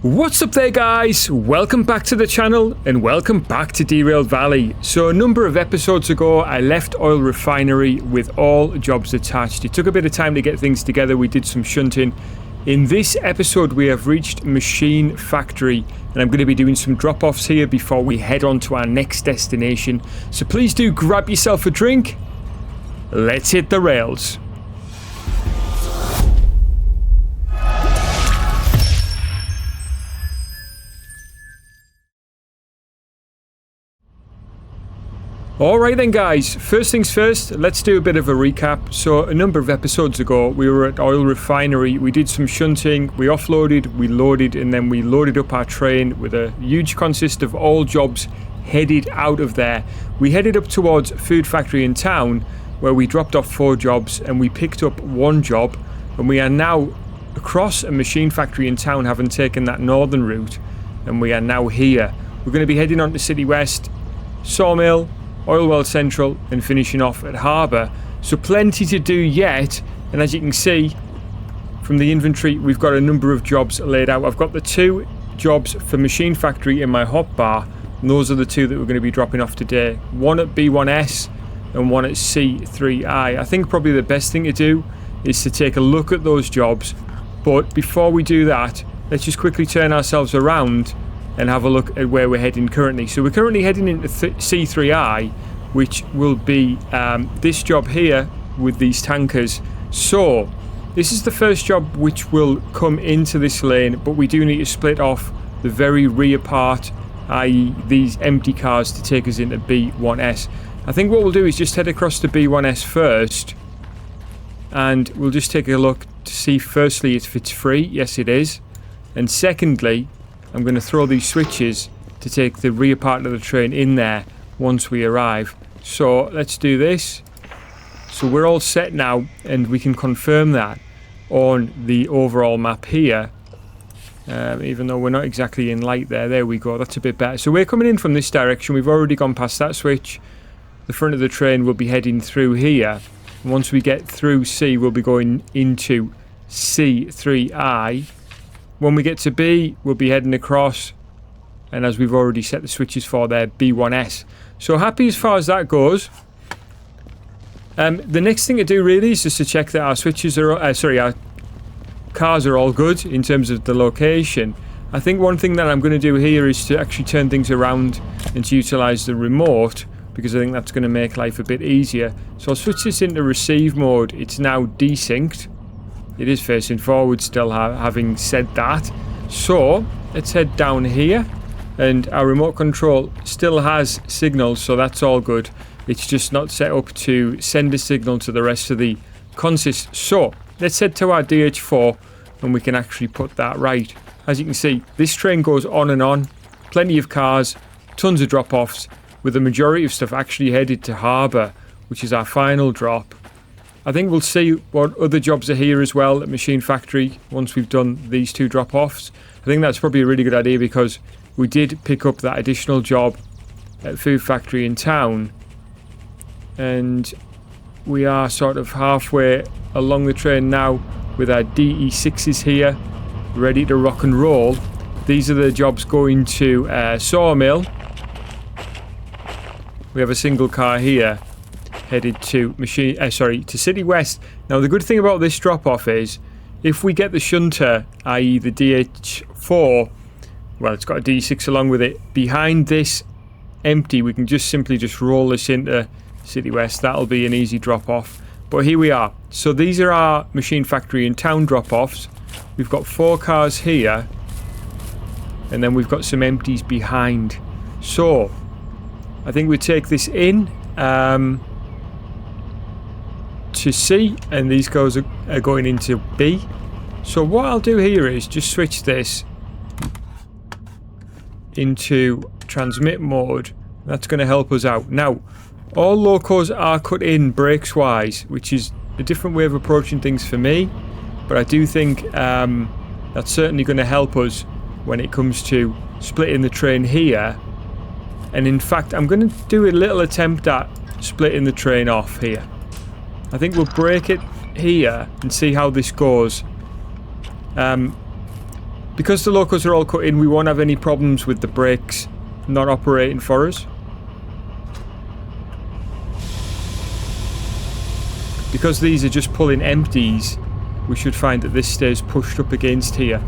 What's up there, guys? Welcome back to the channel and welcome back to Derail Valley. So a number of episodes ago I left oil refinery with all jobs attached. It took a bit of time to get things together. We did some shunting. In this episode we have reached Machine Factory and I'm going to be doing some drop-offs here before we head on to our next destination. So please do grab yourself a drink. Let's hit the rails. Alright then, guys, first things first, let's do a bit of a recap. So a number of episodes ago we were at oil refinery, we did some shunting, we offloaded, we loaded, and then we loaded up our train with a huge consist of all jobs headed out of there. We headed up towards food factory in town where we dropped off 4 jobs and we picked up 1 job, and we are now across a machine factory in town, having taken that northern route, and we are now here. We're going to be heading on to City West, Sawmill, Oil Well Central, and finishing off at Harbour. So plenty to do yet, and as you can see from the inventory, we've got a number of jobs laid out. I've got the 2 jobs for Machine Factory in my hotbar, and those are the 2 that we're going to be dropping off today. One at B1S and one at C3I. I think probably the best thing to do is to take a look at those jobs, but before we do that, let's just quickly turn ourselves around and have a look at where we're heading currently. So we're currently heading into C3I, which will be this job here with these tankers. So this is the first job which will come into this lane, but we do need to split off the very rear part, i.e. these empty cars, to take us into B1S. I think what we'll do is just head across to B1S first, and we'll just take a look to see firstly if it's free. Yes, it is. And secondly, I'm going to throw these switches to take the rear part of the train in there once we arrive. So let's do this. So we're all set now, and we can confirm that on the overall map here. Even though we're not exactly in light there. There we go. That's a bit better. So we're coming in from this direction. We've already gone past that switch. The front of the train will be heading through here. And once we get through C, we'll be going into C3I. When we get to B, we'll be heading across, and as we've already set the switches for there, B1S. So happy as far as that goes. The next thing to do really is just to check that our switches are, our cars are all good in terms of the location. I think one thing that I'm going to do here is to actually turn things around and to utilise the remote, because I think that's going to make life a bit easier. So I'll switch this into receive mode. It's now desynced. It is facing forward still, having said that. So let's head down here, and our remote control still has signals, so that's all good. It's just not set up to send a signal to the rest of the consist. So let's head to our DH4 and we can actually put that right. As you can see, this train goes on and on. Plenty of cars, tons of drop-offs, with the majority of stuff actually headed to Harbour, which is our final drop. I think we'll see what other jobs are here as well at Machine Factory once we've done these 2 drop-offs. I think that's probably a really good idea, because we did pick up that additional job at Food Factory in town, and we are sort of halfway along the train now with our DE6s here ready to rock and roll. These are the jobs going to Sawmill. We have a single car here headed to to City West. Now the good thing about this drop-off is, if we get the shunter, i.e. the DH4, well, it's got a D6 along with it, behind this empty, we can just simply roll this into City West. That'll be an easy drop-off. But here we are. So these are our Machine Factory in town drop-offs. We've got 4 cars here, and then we've got some empties behind. So I think we take this in to C, and these guys are going into B. So what I'll do here is just switch this into transmit mode. That's going to help us out. Now, all locos are cut in brakes wise, which is a different way of approaching things for me, but I do think that's certainly going to help us when it comes to splitting the train here. And in fact, I'm going to do a little attempt at splitting the train off here. I think we'll break it here and see how this goes. Because the locos are all cut in, we won't have any problems with the brakes not operating for us. Because these are just pulling empties, we should find that this stays pushed up against here.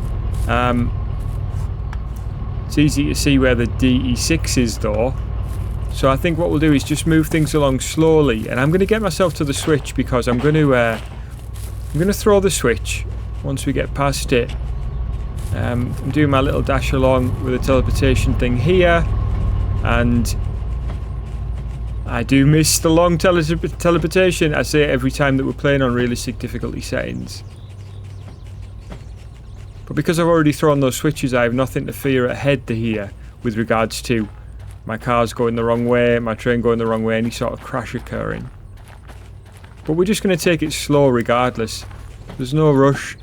It's easy to see where the DE6 is though. So I think what we'll do is just move things along slowly, and I'm going to get myself to the switch because I'm going to throw the switch once we get past it. I'm doing my little dash along with the teleportation thing here, and I do miss the long teleportation. I say it every time that we're playing on realistic difficulty settings. But because I've already thrown those switches, I have nothing to fear ahead to here with regards to my cars going the wrong way, my train going the wrong way, any sort of crash occurring. But we're just going to take it slow regardless. There's no rush.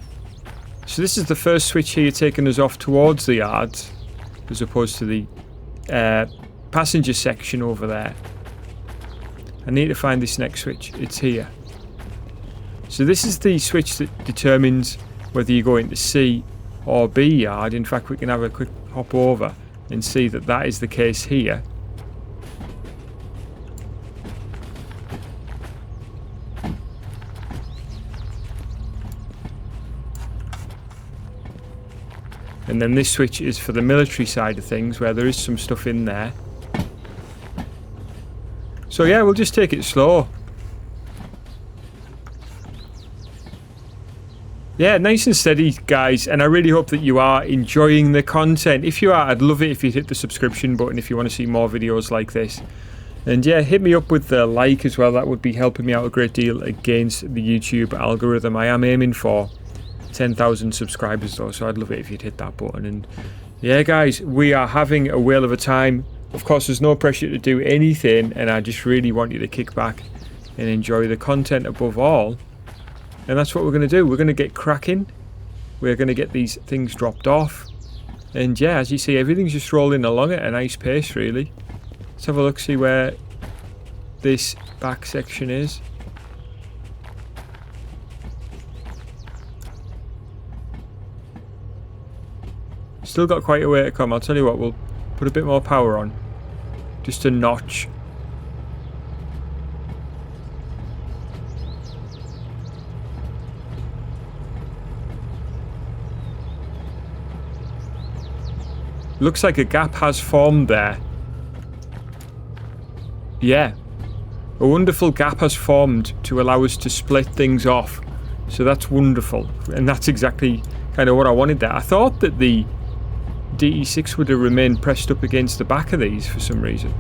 So this is the first switch here taking us off towards the yards, as opposed to the passenger section over there. I need to find this next switch. It's here. So this is the switch that determines whether you go into C or B yard. In fact, we can have a quick hop over and see that that is the case here. And then this switch is for the military side of things, where there is some stuff in there. So yeah, we'll just take it slow. Yeah, nice and steady, guys, and I really hope that you are enjoying the content. If you are, I'd love it if you'd hit the subscription button if you want to see more videos like this. And yeah, hit me up with the like as well. That would be helping me out a great deal against the YouTube algorithm. I am aiming for 10,000 subscribers though, so I'd love it if you'd hit that button. And yeah, guys, we are having a whale of a time. Of course, there's no pressure to do anything, and I just really want you to kick back and enjoy the content above all. And that's what we're going to do. We're going to get cracking. We're going to get these things dropped off. And yeah, as you see, everything's just rolling along at a nice pace, really. Let's have a look, see where this back section is. Still got quite a way to come. I'll tell you what, we'll put a bit more power on. Just a notch. Looks like a gap has formed there. Yeah. A wonderful gap has formed to allow us to split things off. So that's wonderful. And that's exactly kind of what I wanted there. I thought that the DE6 would have remained pressed up against the back of these for some reason.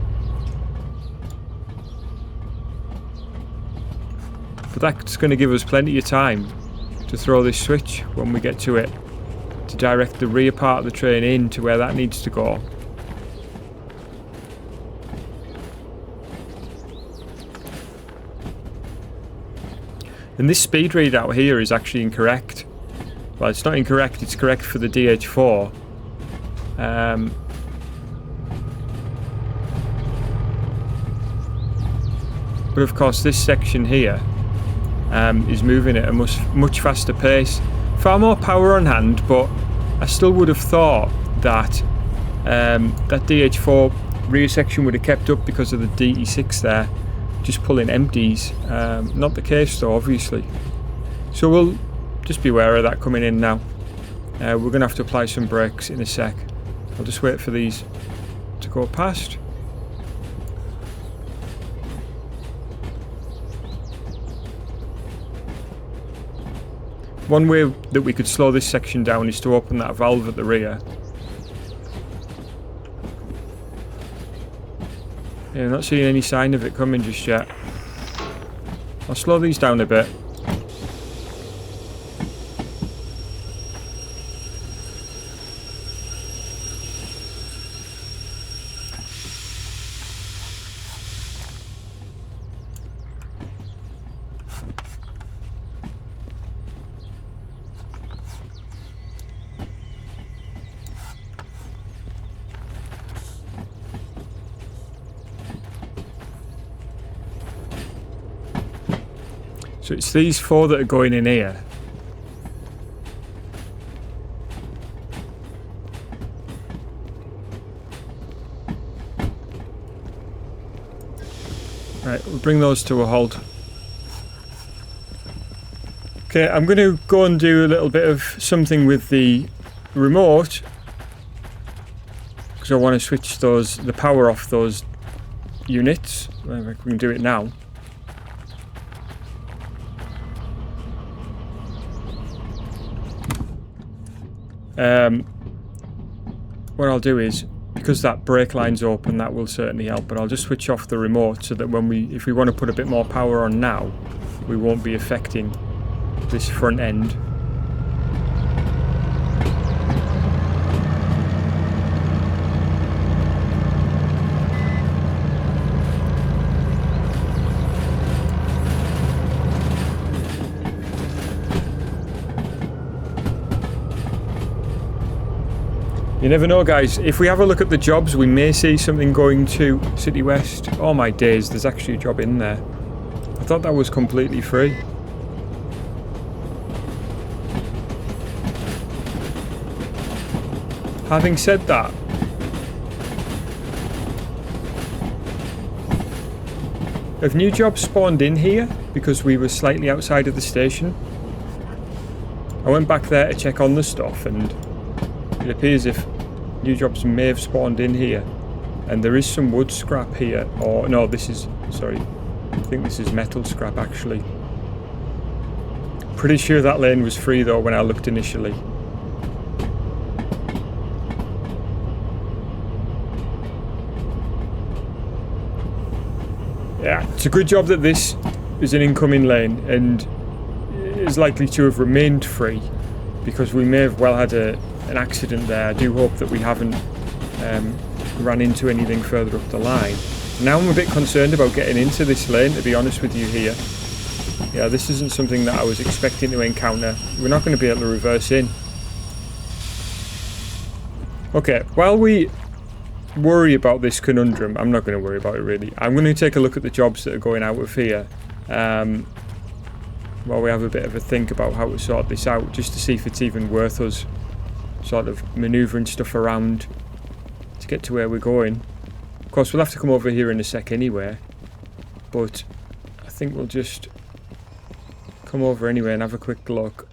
But that's going to give us plenty of time to throw this switch when we get to it, to direct the rear part of the train in to where that needs to go. And this speed readout here is actually incorrect. Well, it's not incorrect, it's correct for the DH4. But of course this section here is moving at a much faster pace. Far more power on hand, but I still would have thought that that DH4 rear section would have kept up because of the DE6 there, just pulling empties. Not the case though, obviously. So we'll just be aware of that coming in now. We're going to have to apply some brakes in a sec. I'll just wait for these to go past. One way that we could slow this section down is to open that valve at the rear. Yeah, I'm not seeing any sign of it coming just yet. I'll slow these down a bit. So it's these four that are going in here. Right, we'll bring those to a halt. Okay, I'm going to go and do a little bit of something with the remote because I want to switch the power off those units. We can do it now. What I'll do is, because that brake line's open, that will certainly help, but I'll just switch off the remote so that if we want to put a bit more power on now, we won't be affecting this front end. You never know, guys. If we have a look at the jobs, we may see something going to City West. Oh my days, there's actually a job in there. I thought that was completely free. Having said that, have new jobs spawned in here because we were slightly outside of the station? I went back there to check on the stuff and it appears if new jobs may have spawned in here, and there is some wood scrap here, or no, sorry, I think this is metal scrap actually. Pretty sure that lane was free though when I looked initially. Yeah, it's a good job that this is an incoming lane and is likely to have remained free, because we may have well had an accident there. I do hope that we haven't ran into anything further up the line. Now I'm a bit concerned about getting into this lane, to be honest with you here. Yeah, this isn't something that I was expecting to encounter. We're not going to be able to reverse in. Okay, while we worry about this conundrum, I'm not going to worry about it really. I'm going to take a look at the jobs that are going out of here while we have a bit of a think about how to sort this out, just to see if it's even worth us sort of manoeuvring stuff around to get to where we're going. Of course, we'll have to come over here in a sec anyway, but I think we'll just come over anyway and have a quick look.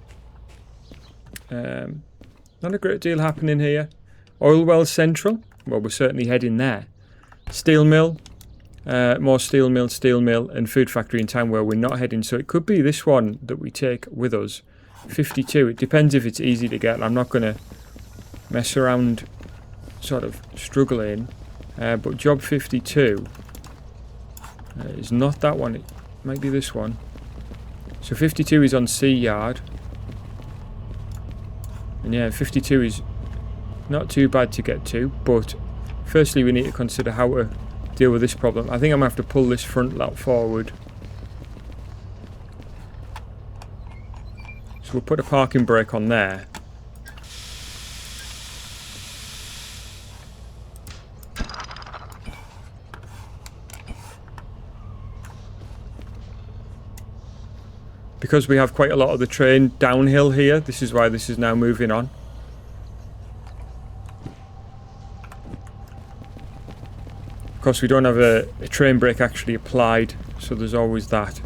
Not a great deal happening here. Oil well central, well, we're certainly heading there. Steel mill, more steel mill, and food factory in town where we're not heading, so it could be this one that we take with us. 52, it depends if it's easy to get. I'm not going to mess around sort of struggling, but job 52 is not that one, it might be this one. So 52 is on C yard, and yeah, 52 is not too bad to get to, but firstly we need to consider how to deal with this problem. I think I'm going to have to pull this front lot forward. So we'll put a parking brake on there. Because we have quite a lot of the train downhill here, this is why this is now moving on. Of course, we don't have a train brake actually applied, so there's always that.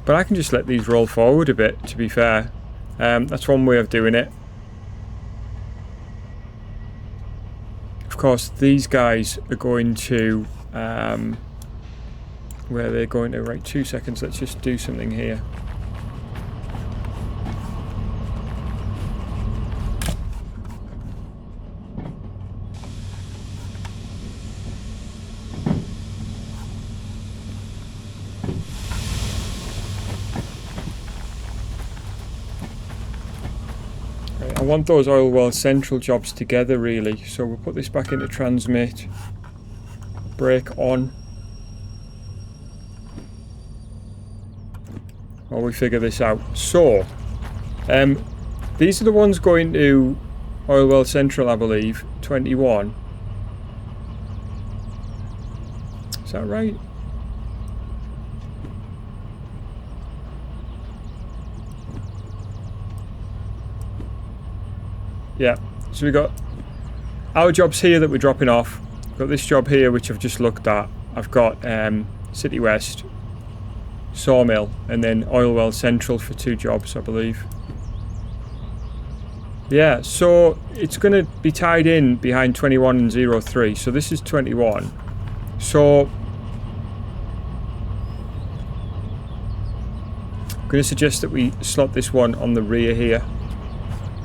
But I can just let these roll forward a bit, to be fair. That's one way of doing it. Of course, these guys are going to... where they're going to... Right, 2 seconds, let's just do something here. I want those oil well central jobs together really, so we'll put this back into transmit, brake on while we figure this out. So these are the ones going to oil well central, I believe, 21. Is that right? Yeah, so we've got our jobs here that we're dropping off. We've got this job here which I've just looked at. I've got City West, Sawmill, and then Oil Well Central for 2 jobs, I believe. Yeah, so it's going to be tied in behind 21 and 03. So this is 21. So I'm going to suggest that we slot this one on the rear here.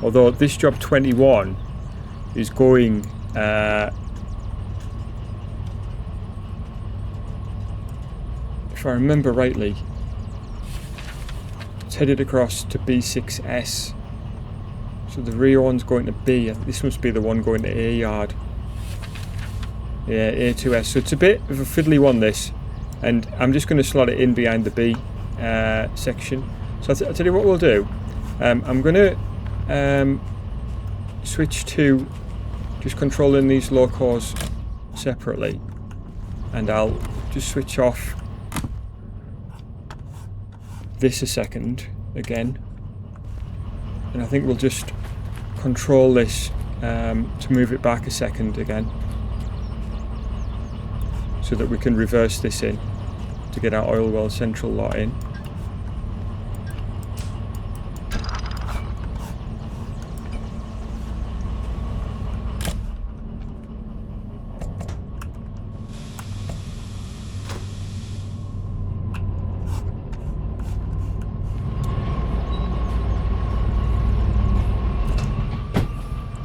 Although this job 21 is going... if I remember rightly, it's headed across to B6S. So the rear one's going to B. This must be the one going to A yard. Yeah, A2S. So it's a bit of a fiddly one, this. And I'm just going to slot it in behind the B section. So I'll tell you what we'll do. I'm going to switch to just controlling these locos separately. And I'll just switch off this a second again, and I think we'll just control this to move it back a second again, so that we can reverse this in to get our Oil Well Central lot in.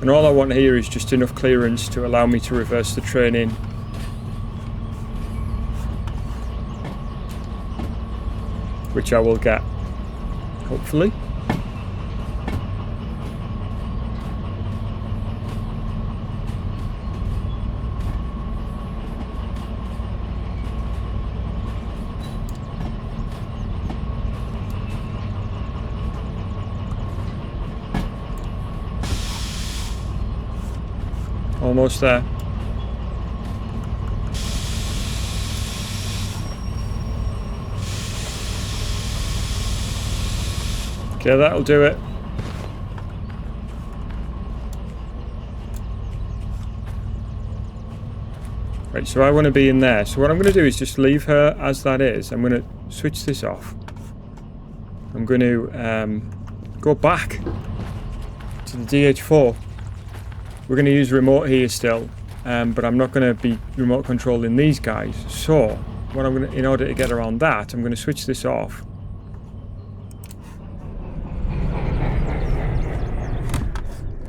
And all I want here is just enough clearance to allow me to reverse the train in. Which I will get, hopefully. Almost there. Okay, that'll do it. Right, so I want to be in there. So what I'm going to do is just leave her as that is. I'm going to switch this off. I'm going to go back to the DH4. We're going to use remote here still, but I'm not going to be remote controlling these guys. So, what I'm going to, in order to get around that, I'm going to switch this off.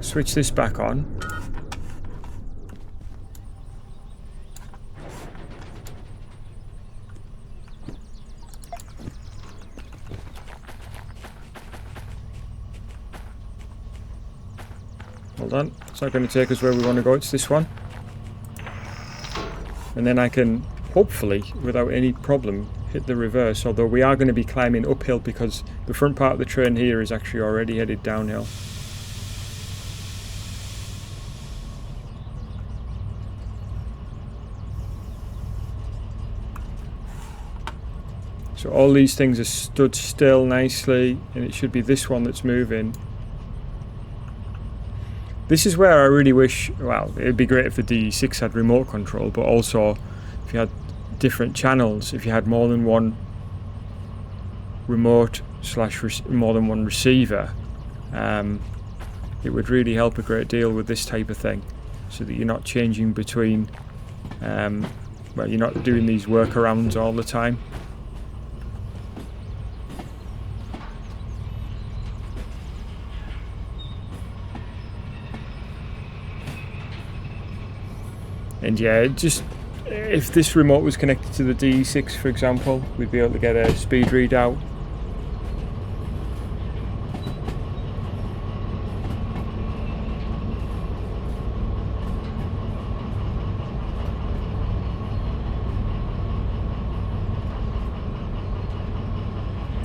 Switch this back on. Hold on, it's not going to take us where we want to go, it's this one. And then I can, hopefully, without any problem, hit the reverse, although we are going to be climbing uphill because the front part of the train here is actually already headed downhill. So all these things are stood still nicely, and it should be this one that's moving. This is where I really wish, well, it'd be great if the DE6 had remote control, but also if you had different channels, if you had more than one remote / more than one receiver, it would really help a great deal with this type of thing, so that you're not changing between, well, you're not doing these workarounds all the time. And yeah, just if this remote was connected to the DE6, for example, we'd be able to get a speed readout.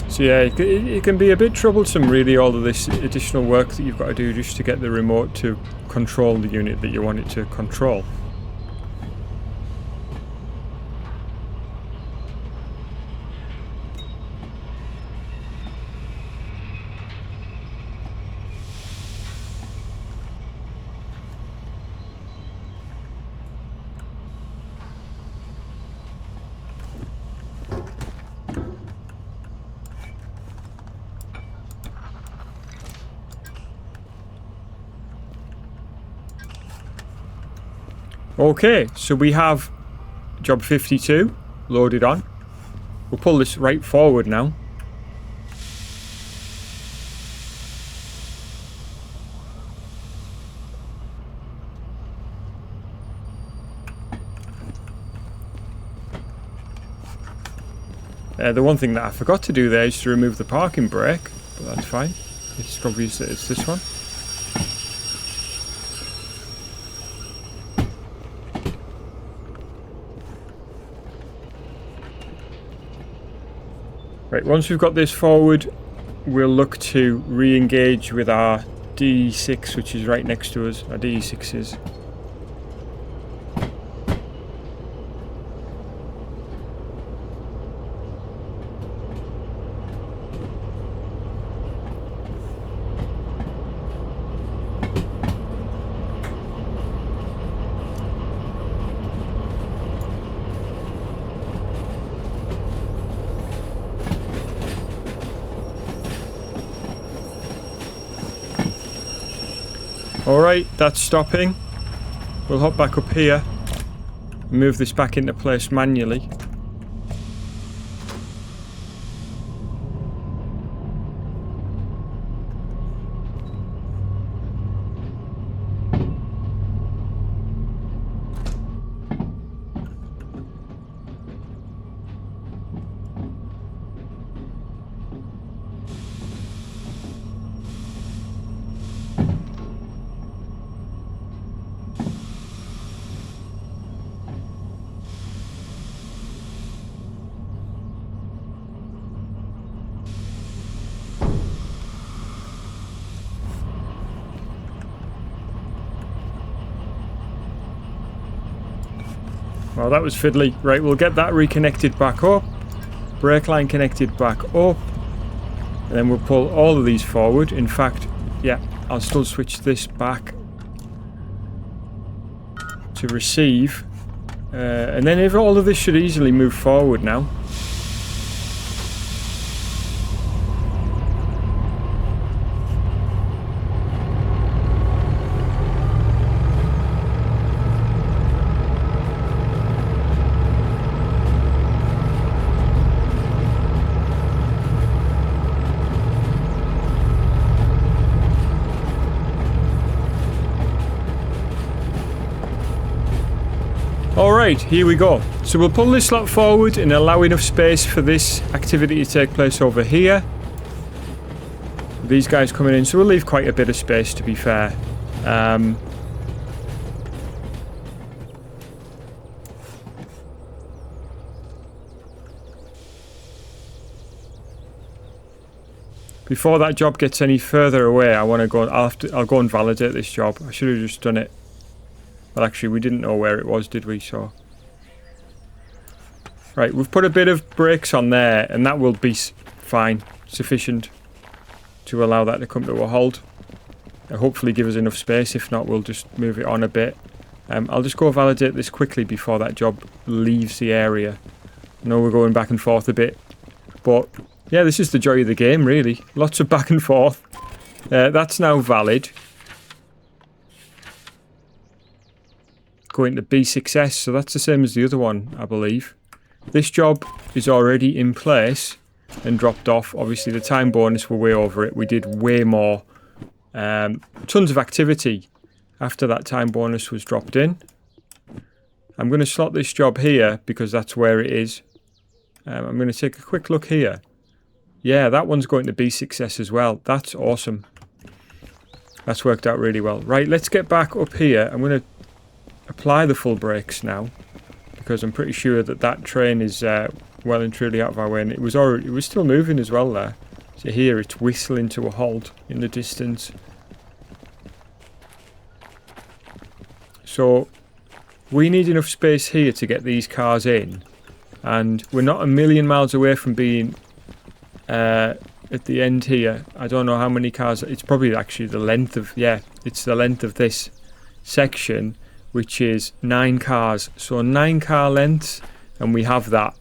So yeah, it can be a bit troublesome really, all of this additional work that you've got to do just to get the remote to control the unit that you want it to control. Okay, so we have job 52 loaded on. We'll pull this right forward now. The one thing that I forgot to do there is to remove the parking brake, but that's fine. It's obvious that it's this one. Right, once we've got this forward, we'll look to re-engage with our D6, which is right next to us, our DE6s. Alright, that's stopping. We'll hop back up here, move this back into place manually. Well, that was fiddly. Right, we'll get that reconnected back up. Brake line connected back up. And then we'll pull all of these forward. In fact, yeah, I'll still switch this back to receive. And then if all of this should easily move forward now. Alright, here we go. So we'll pull this slot forward and allow enough space for this activity to take place over here. These guys coming in, so we'll leave quite a bit of space, to be fair. Before that job gets any further away, I want to go. I'll go and validate this job. I should have just done it. Well, actually, we didn't know where it was, did we? So, right, we've put a bit of brakes on there, and that will be fine, sufficient to allow that to come to a halt. Hopefully, give us enough space. If not, we'll just move it on a bit. I'll just go validate this quickly before that job leaves the area. I know we're going back and forth a bit, but yeah, this is the joy of the game, really. Lots of back and forth. That's now valid. Going to B6S, so that's the same as the other one, I believe. This job is already in place and dropped off. Obviously, the time bonus, we're way over it. We did way more. Tons of activity after that time bonus was dropped in. I'm going to slot this job here because that's where it is. I'm going to take a quick look here. Yeah, that one's going to B6S as well. That's awesome. That's worked out really well. Right, let's get back up here. I'm going to apply the full brakes now because I'm pretty sure that that train is well and truly out of our way, and it was still moving as well there. So here it's whistling to a halt in the distance. So we need enough space here to get these cars in, and we're not a million miles away from being at the end here. I don't know how many cars. It's probably actually the length of, yeah, it's the length of this section, which is 9 cars. So 9 car lengths, and we have that.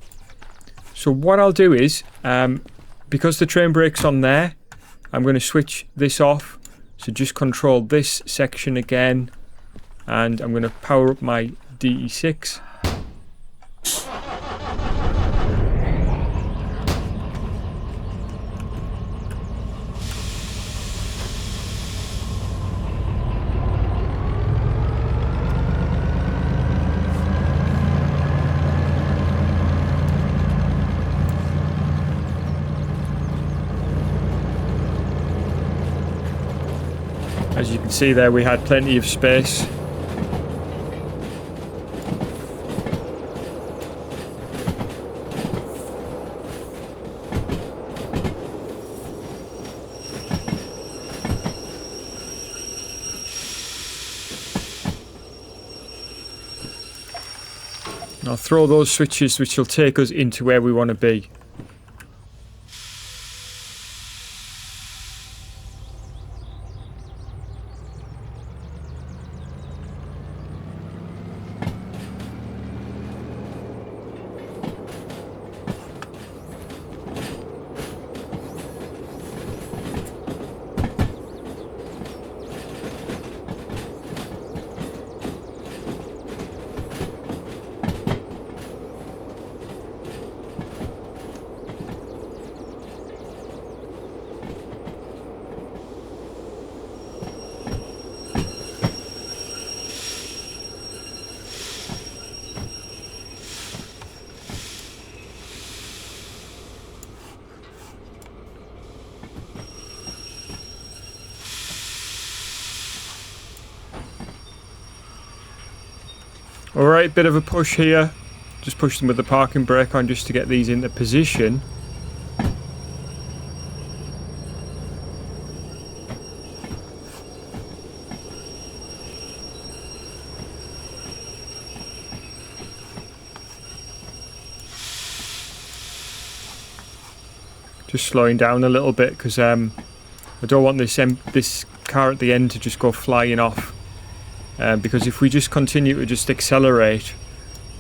So what I'll do is, because the train brake's on there, I'm going to switch this off. So just control this section again, and I'm going to power up my DE6. As you can see there, we had plenty of space. I'll throw those switches which will take us into where we want to be. Alright, bit of a push here. Just push them with the parking brake on just to get these into position. Just slowing down a little bit because I don't want this car at the end to just go flying off. Because if we just continue to just accelerate,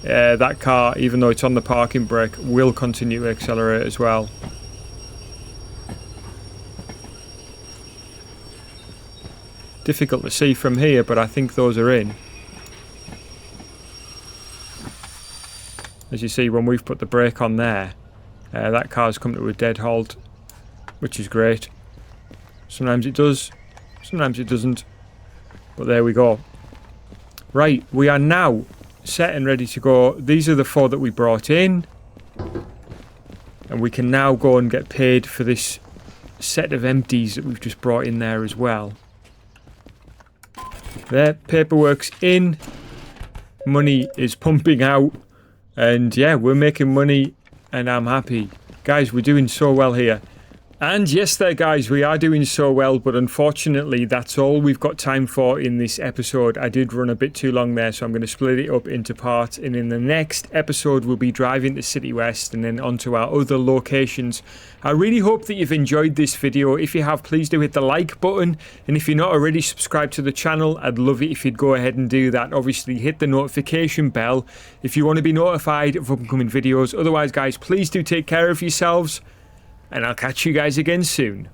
that car, even though it's on the parking brake, will continue to accelerate as well. Difficult to see from here, but I think those are in. As you see, when we've put the brake on there, that car's come to a dead halt, which is great. Sometimes it does, sometimes it doesn't, but there we go. Right, we are now set and ready to go. These are the 4 that we brought in. And we can now go and get paid for this set of empties that we've just brought in there as well. There, paperwork's in. Money is pumping out. And yeah, we're making money and I'm happy. Guys, we're doing so well here. And yes there guys, we are doing so well, but unfortunately that's all we've got time for in this episode. I did run a bit too long there, so I'm going to split it up into parts, and in the next episode we'll be driving to City West and then onto our other locations. I really hope that you've enjoyed this video. If you have, please do hit the like button, and if you're not already subscribed to the channel, I'd love it if you'd go ahead and do that. Obviously hit the notification bell if you want to be notified of upcoming videos. Otherwise guys, please do take care of yourselves, and I'll catch you guys again soon.